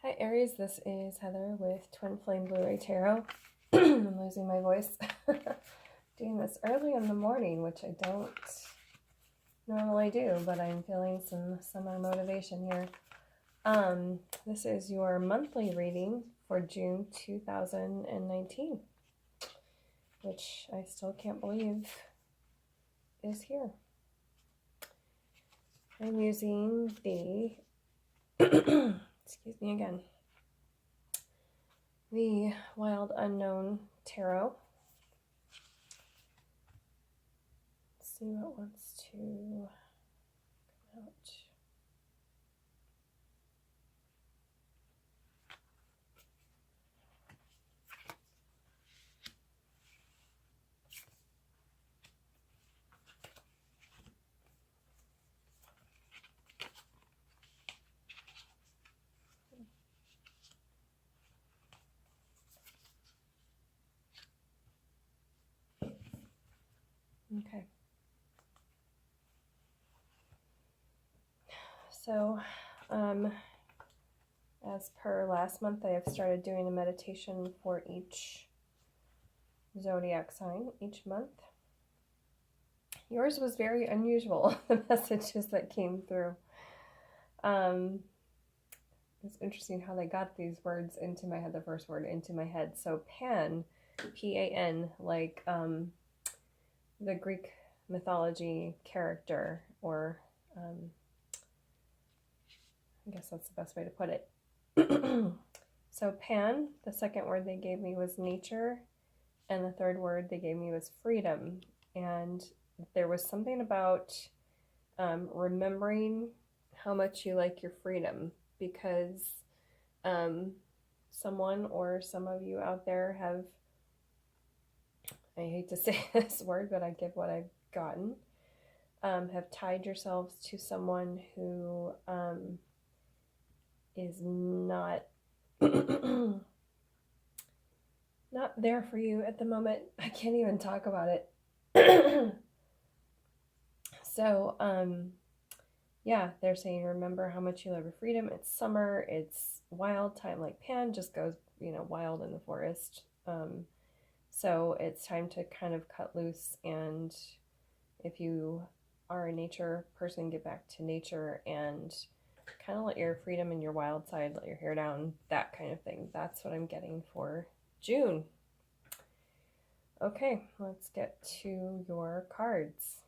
Hi Aries, this is Heather with Twin Flame Blu-ray Tarot. I'm losing my voice. Doing this early in the morning, which I don't normally do, but I'm feeling some summer motivation here. This is your monthly reading for June 2019, which I still can't believe is here. I'm using the excuse me again, the Wild Unknown Tarot. Let's see what wants to come out. Okay. So, as per last month, I have started doing a meditation for each zodiac sign each month. Yours was very unusual, the messages that came through. It's interesting how they got these words into my head, the first word into my head. So Pan, P-A-N, like the Greek mythology character, or I guess that's the best way to put it. So Pan, the second word they gave me was nature, and the third word they gave me was freedom. And there was something about remembering how much you like your freedom, because someone or some of you out there have, I hate to say this word, but I give what I've gotten, have tied yourselves to someone who is not not there for you at the moment. I can't even talk about it. So yeah, they're saying remember how much you love your freedom. It's summer, it's wild time, like Pan just goes, wild in the forest. So it's time to kind of cut loose, and if you are a nature person, get back to nature and kind of let your freedom and your wild side, let your hair down, that kind of thing. That's what I'm getting for June. Okay, let's get to your cards.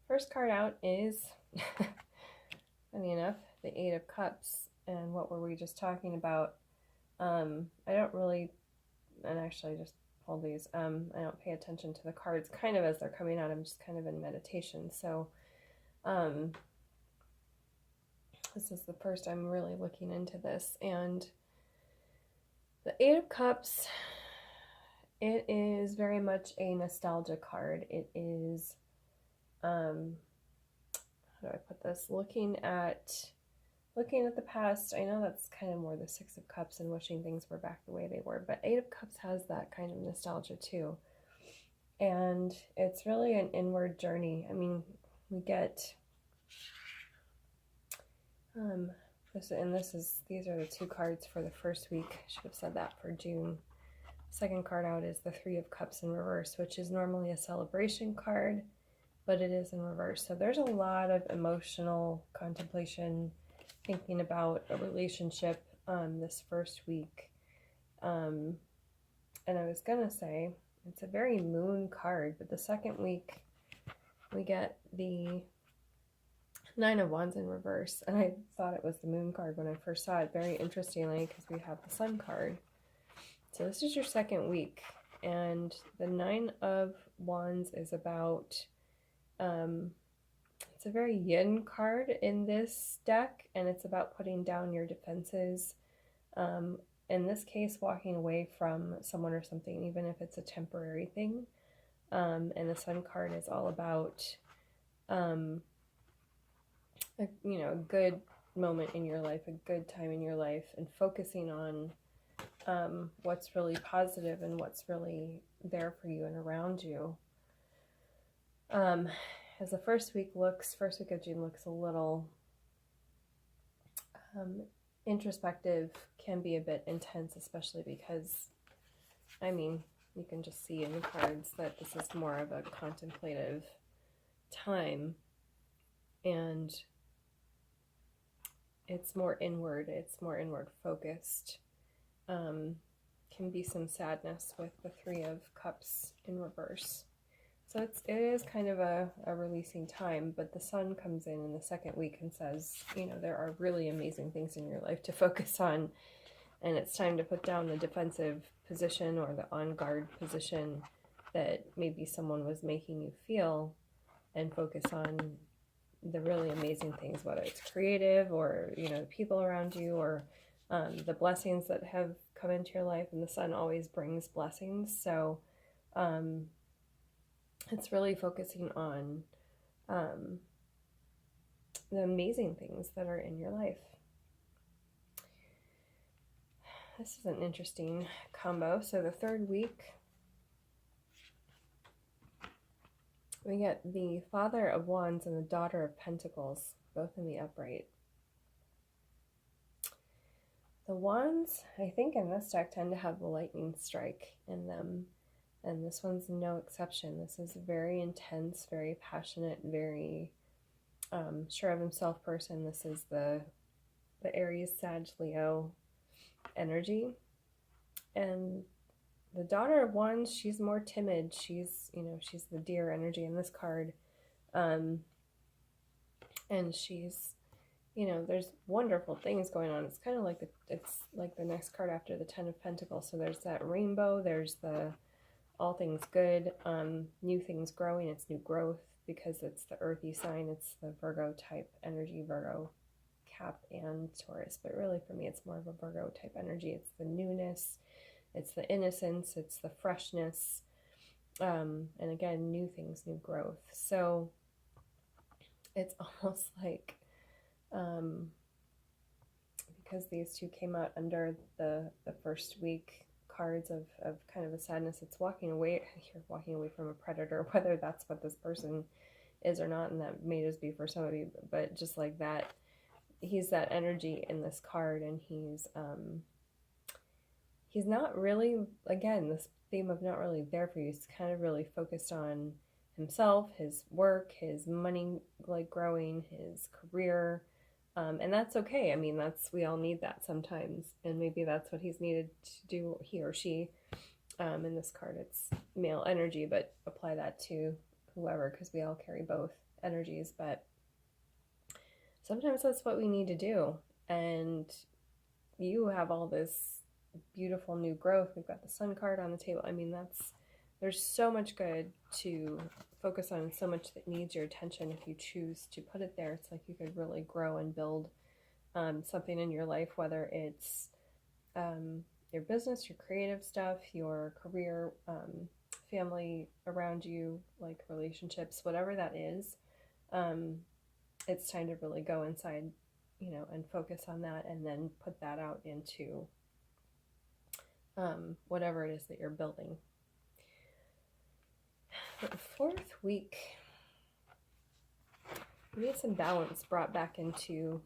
First card out is, funny enough, the Eight of Cups. And what were we just talking about? I don't really, and actually I just pulled these, I don't pay attention to the cards kind of as they're coming out. I'm just kind of in meditation. So this is the first I'm really looking into this. And the Eight of Cups, it is very much a nostalgia card. It is, how do I put this? Looking at the past. I know that's kind of more the Six of Cups and wishing things were back the way they were, but Eight of Cups has that kind of nostalgia too. And it's really an inward journey. I mean, we get, these are the two cards for the first week. I should have said that for June. Second card out is the Three of Cups in reverse, which is normally a celebration card, but it is in reverse. So there's a lot of emotional contemplation, thinking about a relationship this first week. And I was gonna say it's a very moon card, but the second week we get the Nine of Wands in reverse, and I thought it was the moon card when I first saw it, very interestingly, because we have the sun card. So this is your second week, and the Nine of Wands is about, it's a very yin card in this deck, and it's about putting down your defenses. In this case, walking away from someone or something, even if it's a temporary thing. And the sun card is all about, a good moment in your life, a good time in your life, and focusing on what's really positive and what's really there for you and around you. As the first week of June looks a little introspective can be a bit intense, especially because, I mean, you can just see in the cards that this is more of a contemplative time, and it's more inward focused. Can be some sadness with the Three of Cups in reverse. So it is kind of a releasing time, but the Sun comes in the second week and says, there are really amazing things in your life to focus on, and it's time to put down the defensive position or the on guard position that maybe someone was making you feel, and focus on the really amazing things, whether it's creative or, the people around you, or the blessings that have come into your life. And the Sun always brings blessings. So it's really focusing on the amazing things that are in your life. This is an interesting combo. So the third week, we get the Father of Wands and the Daughter of Pentacles, both in the upright. The Wands, I think in this deck, tend to have the lightning strike in them, and this one's no exception. This is a very intense, very passionate, very sure of himself person. This is the Aries, Sag, Leo energy. And the Daughter of Wands, she's more timid. She's the deer energy in this card. And she's, there's wonderful things going on. It's kind of like it's like the next card after the Ten of Pentacles. So there's that rainbow, there's the all things good, new things growing. It's new growth because it's the earthy sign. It's the Virgo type energy, Virgo, Cap, and Taurus. But really for me, it's more of a Virgo type energy. It's the newness, it's the innocence, it's the freshness, and again, new things, new growth. So it's almost like, because these two came out under the first week cards of kind of a sadness, it's walking away. You're walking away from a predator, whether that's what this person is or not, and that may just be for somebody, but just like that, he's that energy in this card, and he's not really, again, this theme of not really there for you. He's kind of really focused on himself, his work, his money, like growing, his career, and that's okay. I mean, we all need that sometimes, and maybe that's what he's needed to do, he or she. In this card, it's male energy, but apply that to whoever, because we all carry both energies. But sometimes that's what we need to do, and you have all this beautiful new growth. We've got the Sun card on the table. I mean, there's so much good to focus on, so much that needs your attention if you choose to put it there. It's like you could really grow and build something in your life, whether it's your business, your creative stuff, your career, family around you, like relationships, whatever that is. It's time to really go inside, and focus on that, and then put that out into whatever it is that you're building. The fourth week, we need some balance brought back into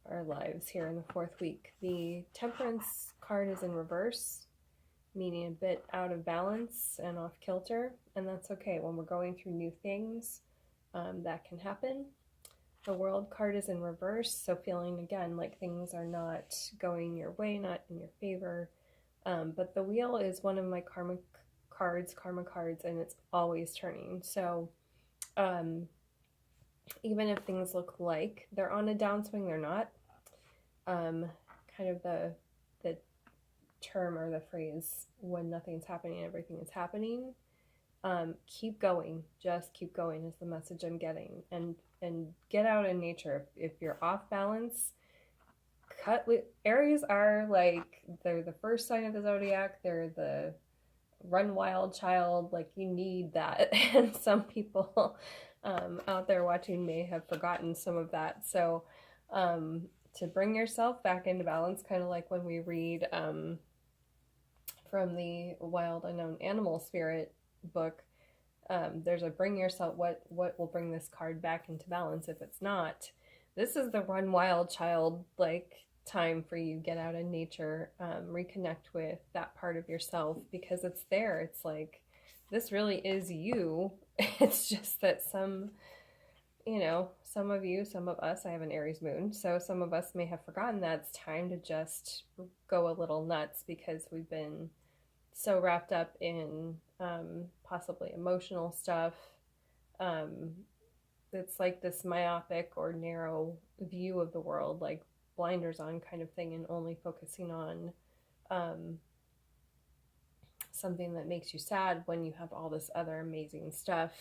our lives here in the fourth week. The Temperance card is in reverse, meaning a bit out of balance and off kilter, and that's okay. When we're going through new things, that can happen. The World card is in reverse, so feeling again like things are not going your way, not in your favor. But the Wheel is one of my karma cards, and it's always turning. So even if things look like they're on a downswing, they're not. Kind of the term or the phrase, when nothing's happening, everything is happening. Keep going, just keep going is the message I'm getting, and get out in nature. If you're off balance, Aries are like, they're the first sign of the zodiac. They're the run wild child, like you need that. And some people out there watching may have forgotten some of that. So to bring yourself back into balance, kind of like when we read from the Wild Unknown Animal Spirit book, there's a bring yourself, what will bring this card back into balance. If it's not, this is the run wild child like time for you. Get out in nature, reconnect with that part of yourself, because it's there. It's like, this really is you. It's just that some of you, some of us, I have an Aries moon, so some of us may have forgotten that it's time to just go a little nuts, because we've been so wrapped up in possibly emotional stuff. It's like this myopic or narrow view of the world, like blinders on kind of thing, and only focusing on something that makes you sad when you have all this other amazing stuff,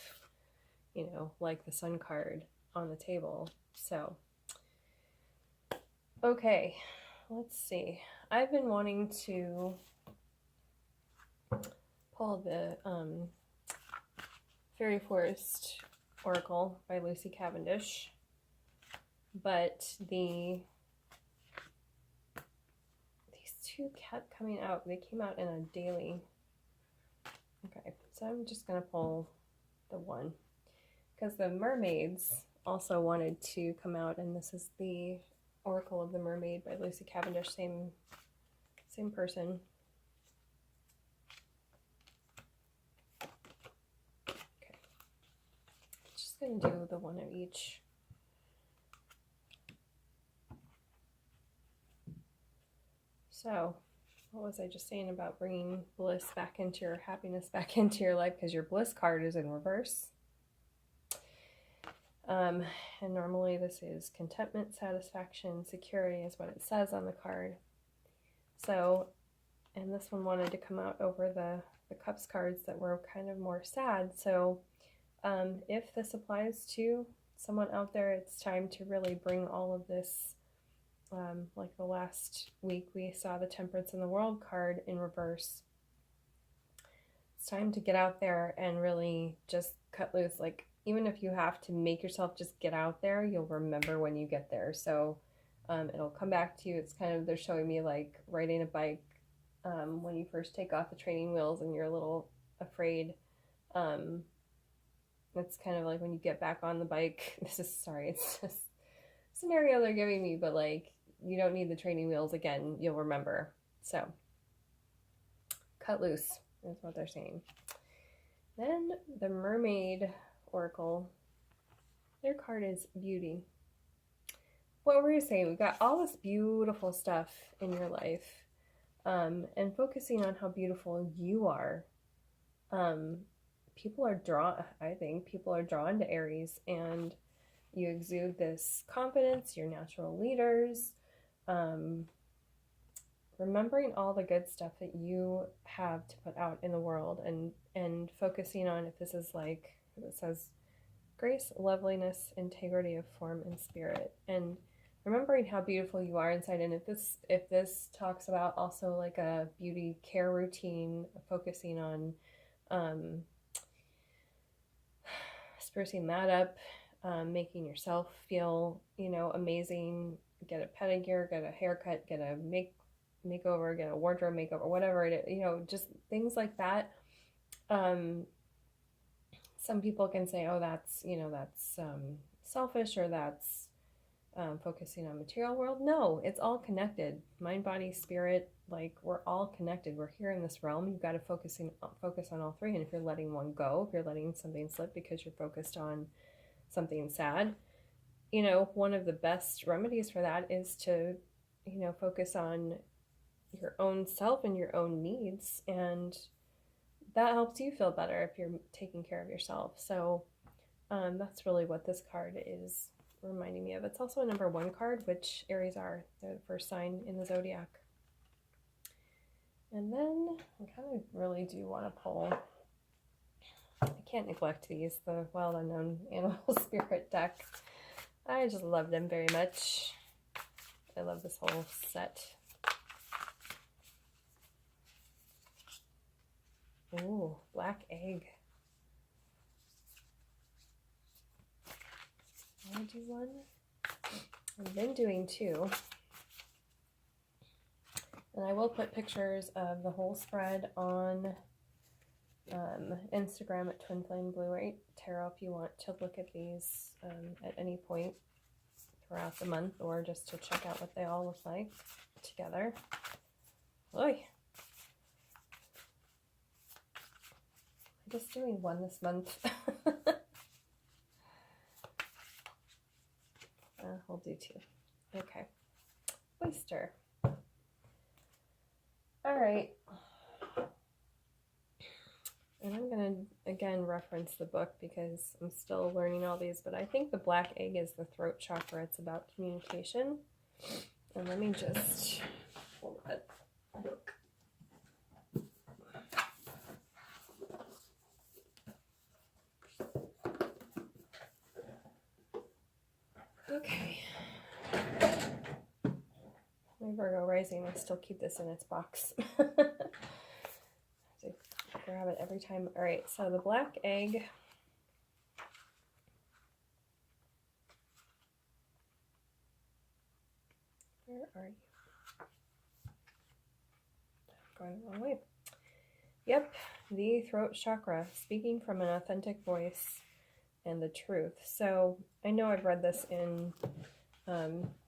like the Sun card on the table. So, okay, let's see. I've been wanting to pull the Fairy Forest Oracle by Lucy Cavendish, but these two kept coming out. They came out in a daily. Okay, so I'm just gonna pull the one, because the mermaids also wanted to come out, and this is the Oracle of the Mermaid by Lucy Cavendish, same person. Okay, just gonna do the one of each. So, what was I just saying about bringing bliss back into your happiness back into your life? Because your bliss card is in reverse. And normally this is contentment, satisfaction, security is what it says on the card. So, and this one wanted to come out over the Cups cards that were kind of more sad. So if this applies to someone out there, it's time to really bring all of this, like the last week we saw the Temperance in the World card in reverse. It's time to get out there and really just cut loose. Like, even if you have to make yourself just get out there, you'll remember when you get there. So it'll come back to you. It's kind of, they're showing me like riding a bike when you first take off the training wheels and you're a little afraid. It's kind of like when you get back on the bike. It's just a scenario they're giving me, but like, you don't need the training wheels again. You'll remember. So cut loose is what they're saying. Then the Mermaid Oracle, their card is beauty. What were you saying? We've got all this beautiful stuff in your life, and focusing on how beautiful you are. I think people are drawn to Aries, and you exude this confidence. You're natural leaders. Remembering all the good stuff that you have to put out in the world, and focusing on, if this is like, it says grace, loveliness, integrity of form and spirit, and remembering how beautiful you are inside. And if this talks about also like a beauty care routine, focusing on sprucing that up, making yourself feel, amazing, get a pedicure, get a haircut, get a makeover, get a wardrobe makeover, whatever it is, just things like that. Some people can say, oh, that's selfish, or that's focusing on material world. No, it's all connected. Mind, body, spirit, like, we're all connected. We're here in this realm. You've got to focus on all three. And if you're letting one go, if you're letting something slip because you're focused on something sad, one of the best remedies for that is to, focus on your own self and your own needs. And that helps you feel better if you're taking care of yourself. So that's really what this card is reminding me of. It's also a number 1 card, which Aries are. They're the first sign in the zodiac. And then I kind of really do want to pull, I can't neglect these, the Wild Unknown Animal Spirit deck. I just love them very much. I love this whole set. Ooh, Black Egg. I do one. I've been doing 2. And I will put pictures of the whole spread on Instagram at Twin Flame Blue Tarot if you want to look at these at any point throughout the month, or just to check out what they all look like together. Oy! I'm just doing one this month. We'll do two. Okay. Oyster. All right. And I'm going to, again, reference the book because I'm still learning all these, but I think the black egg is the throat chakra. It's about communication. And let me just pull that book. Okay. My Virgo rising, I still keep this in its box. So grab it every time. All right, so the black egg. Where are you? I'm going the wrong way. Yep, the throat chakra, speaking from an authentic voice and the truth. So I know I've read this in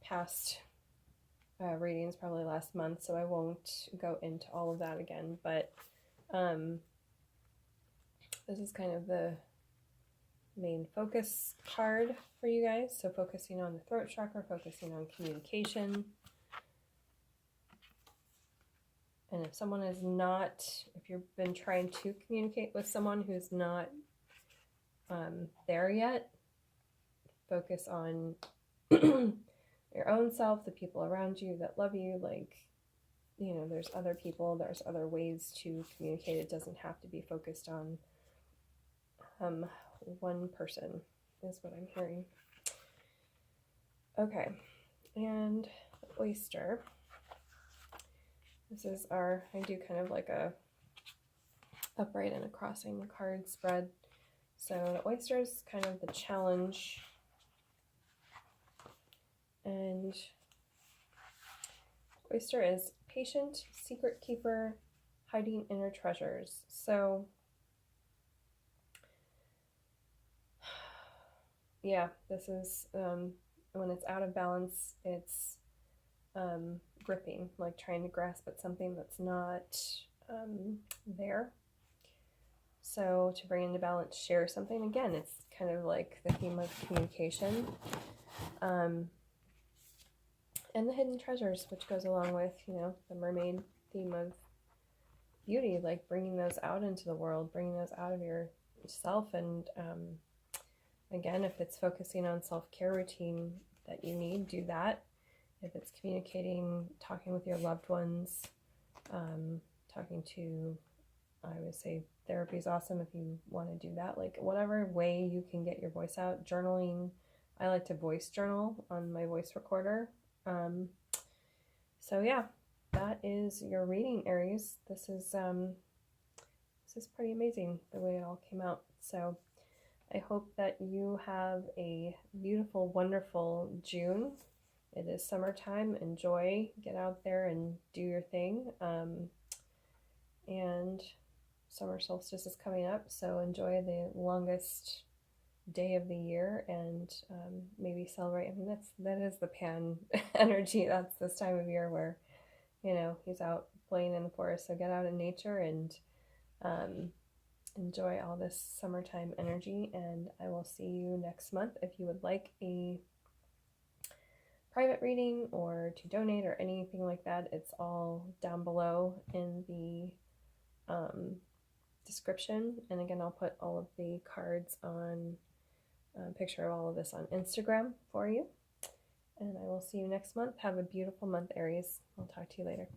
past readings, probably last month, so I won't go into all of that again, but this is kind of the main focus card for you guys. So focusing on the throat chakra, focusing on communication. And if someone is not, if you've been trying to communicate with someone who's not there yet, focus on your own self, the people around you that love you. Like, you know, there's other people, there's other ways to communicate. It doesn't have to be focused on one person, is what I'm hearing. Okay, and oyster. This is our, I do kind of like a upright and a crossing card spread. So the oyster is kind of the challenge. And oyster is patient, secret keeper, hiding inner treasures. So yeah, this is when it's out of balance, it's gripping, like trying to grasp at something that's not there. So to bring into balance, share something. Again, it's kind of like the theme of communication. And the hidden treasures, which goes along with, you know, the mermaid theme of beauty, like bringing those out into the world, bringing those out of yourself. And again, if it's focusing on self-care routine that you need, do that. If it's communicating, talking with your loved ones, talking to, I would say therapy is awesome if you want to do that. Like whatever way you can get your voice out. Journaling, I like to voice journal on my voice recorder. So yeah, that is your reading, Aries. This is pretty amazing the way it all came out. So I hope that you have a beautiful, wonderful June. It is summertime. Enjoy, get out there and do your thing. And summer solstice is coming up, so enjoy the longest day of the year, and maybe celebrate. I mean, that is the Pan energy. That's this time of year where, you know, he's out playing in the forest. So get out in nature and enjoy all this summertime energy. And I will see you next month. If you would like a private reading or to donate or anything like that, it's all down below in the description. And again, I'll put all of the cards on a picture of all of this on Instagram for you. And I will see you next month. Have a beautiful month, Aries. I'll talk to you later.